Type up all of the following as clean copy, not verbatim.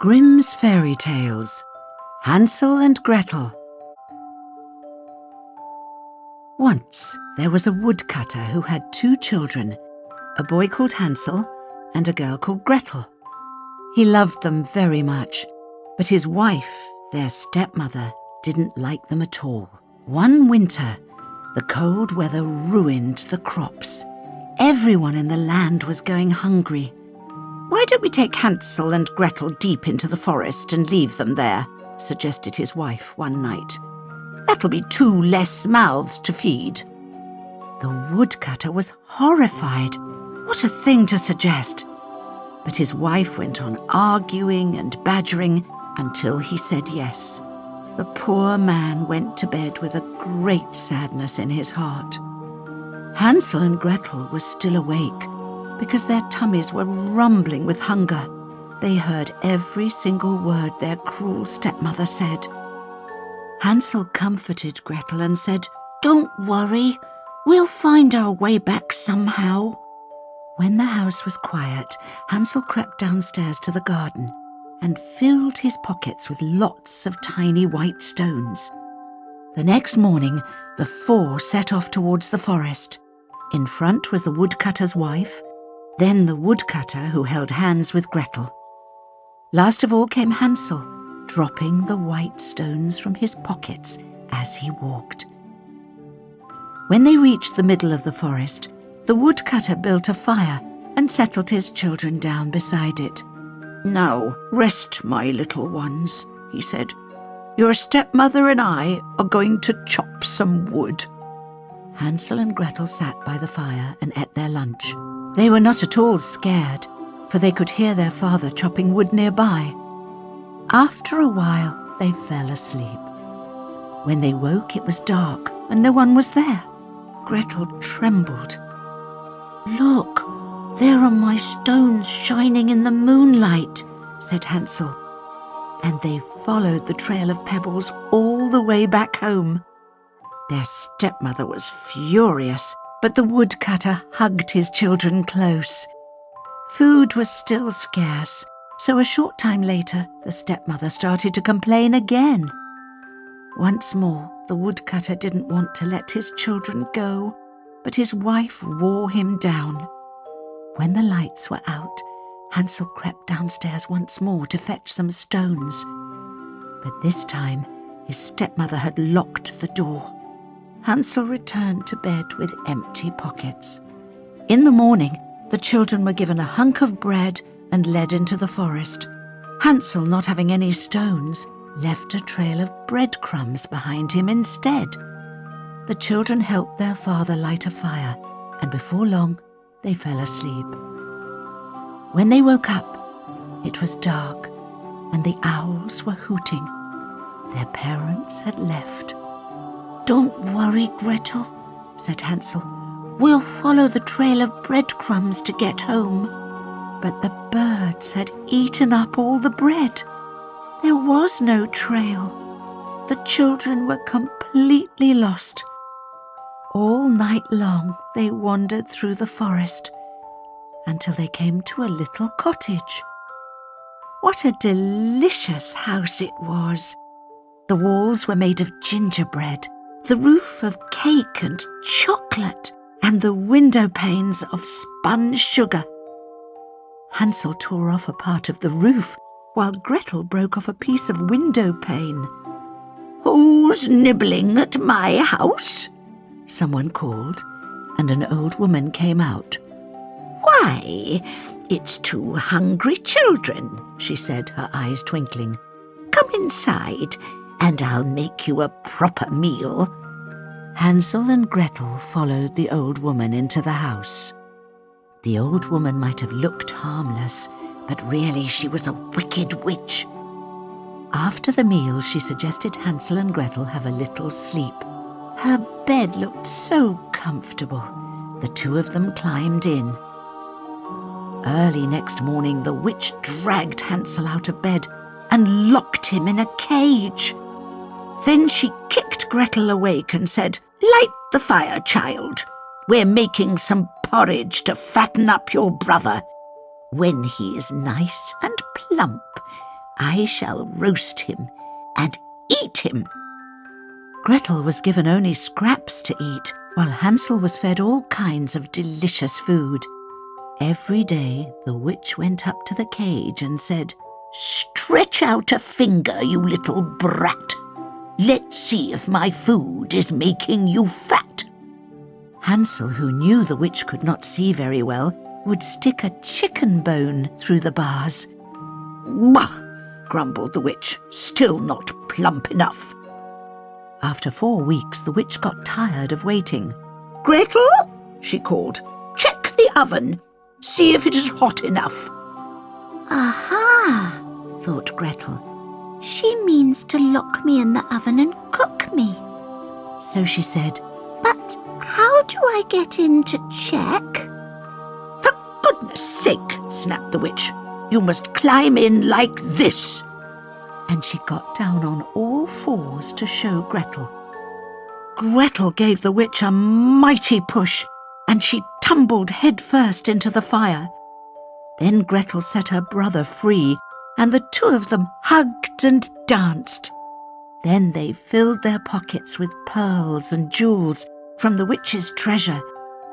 Grimm's Fairy Tales, Hansel and Gretel. Once there was a woodcutter who had two children, a boy called Hansel and a girl called Gretel. He loved them very much, but his wife, their stepmother, didn't like them at all. One winter, the cold weather ruined the crops. Everyone in the land was going hungry. "Why don't we take Hansel and Gretel deep into the forest and leave them there?" suggested his wife one night. "That'll be two less mouths to feed." The woodcutter was horrified. What a thing to suggest! But his wife went on arguing and badgering until he said yes. The poor man went to bed with a great sadness in his heart. Hansel and Gretel were still awake because their tummies were rumbling with hunger. They heard every single word their cruel stepmother said. Hansel comforted Gretel and said, "Don't worry, we'll find our way back somehow." When the house was quiet, Hansel crept downstairs to the garden and filled his pockets with lots of tiny white stones. The next morning, the four set off towards the forest. In front was the woodcutter's wife, then the woodcutter who held hands with Gretel. Last of all came Hansel, dropping the white stones from his pockets as he walked. When they reached the middle of the forest, the woodcutter built a fire and settled his children down beside it. "Now, rest, my little ones," he said. "Your stepmother and I are going to chop some wood." Hansel and Gretel sat by the fire and ate their lunch. They were not at all scared, for they could hear their father chopping wood nearby. After a while, they fell asleep. When they woke, it was dark and no one was there. Gretel trembled. "Look, there are my stones shining in the moonlight," said Hansel. And they followed the trail of pebbles all the way back home. Their stepmother was furious, but the woodcutter hugged his children close. Food was still scarce, so a short time later, the stepmother started to complain again. Once more, the woodcutter didn't want to let his children go, but his wife wore him down. When the lights were out, Hansel crept downstairs once more to fetch some stones. But this time, his stepmother had locked the door. Hansel returned to bed with empty pockets. In the morning, the children were given a hunk of bread and led into the forest. Hansel, not having any stones, left a trail of breadcrumbs behind him instead. The children helped their father light a fire, and before long, they fell asleep. When they woke up, it was dark, and the owls were hooting. Their parents had left. "Don't worry, Gretel," said Hansel. "We'll follow the trail of breadcrumbs to get home." But the birds had eaten up all the bread. There was no trail. The children were completely lost. All night long they wandered through the forest until they came to a little cottage. What a delicious house it was! The walls were made of gingerbread, the roof of cake and chocolate, and the window panes of spun sugar. Hansel tore off a part of the roof, while Gretel broke off a piece of window pane. "Who's nibbling at my house?" someone called, and an old woman came out. "Why, it's two hungry children," she said, her eyes twinkling. "Come inside, and I'll make you a proper meal." Hansel and Gretel followed the old woman into the house. The old woman might have looked harmless, but really she was a wicked witch. After the meal, she suggested Hansel and Gretel have a little sleep. Her bed looked so comfortable. The two of them climbed in. Early next morning, the witch dragged Hansel out of bed and locked him in a cage. Then she kicked Gretel awake and said, "Light the fire, child. We're making some porridge to fatten up your brother. When he is nice and plump, I shall roast him and eat him." Gretel was given only scraps to eat, while Hansel was fed all kinds of delicious food. Every day the witch went up to the cage and said, "Stretch out a finger, you little brat. Let's see if my food is making you fat." Hansel, who knew the witch could not see very well, would stick a chicken bone through the bars. "Bah!" grumbled the witch, "still not plump enough." After 4 weeks, the witch got tired of waiting. "Gretel," she called, "check the oven. See if it is hot enough." "Aha," thought Gretel. "She means to lock me in the oven and cook me." So she said, "But how do I get in to check?" "For goodness sake," snapped the witch, "you must climb in like this." And she got down on all fours to show Gretel. Gretel gave the witch a mighty push, and she tumbled head first into the fire. Then Gretel set her brother free, and the two of them hugged and danced. Then they filled their pockets with pearls and jewels from the witch's treasure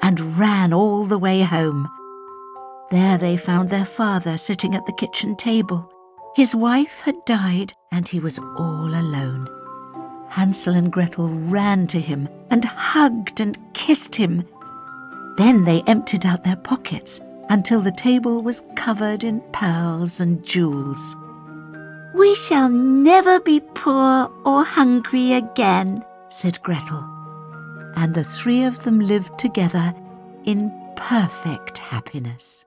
and ran all the way home. There they found their father sitting at the kitchen table. His wife had died, and he was all alone. Hansel and Gretel ran to him and hugged and kissed him. Then they emptied out their pockets until the table was covered in pearls and jewels. "We shall never be poor or hungry again," said Gretel. And the three of them lived together in perfect happiness.